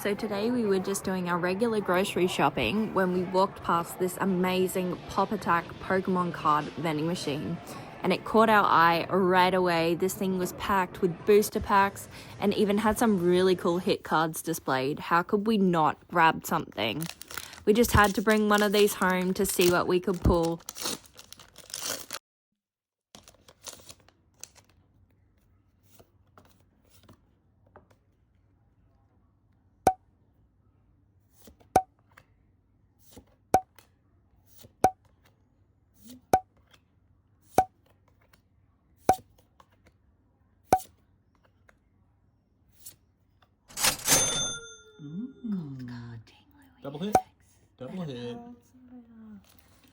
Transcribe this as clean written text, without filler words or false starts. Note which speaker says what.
Speaker 1: So today we were just doing our regular grocery shopping when we walked past this amazing Pop Attack Pokemon card vending machine, and it caught our eye right away. This thing was packed with booster packs and even had some really cool hit cards displayed. How could we not grab something? We just had to bring one of these home to see what we could pull.
Speaker 2: Double hit.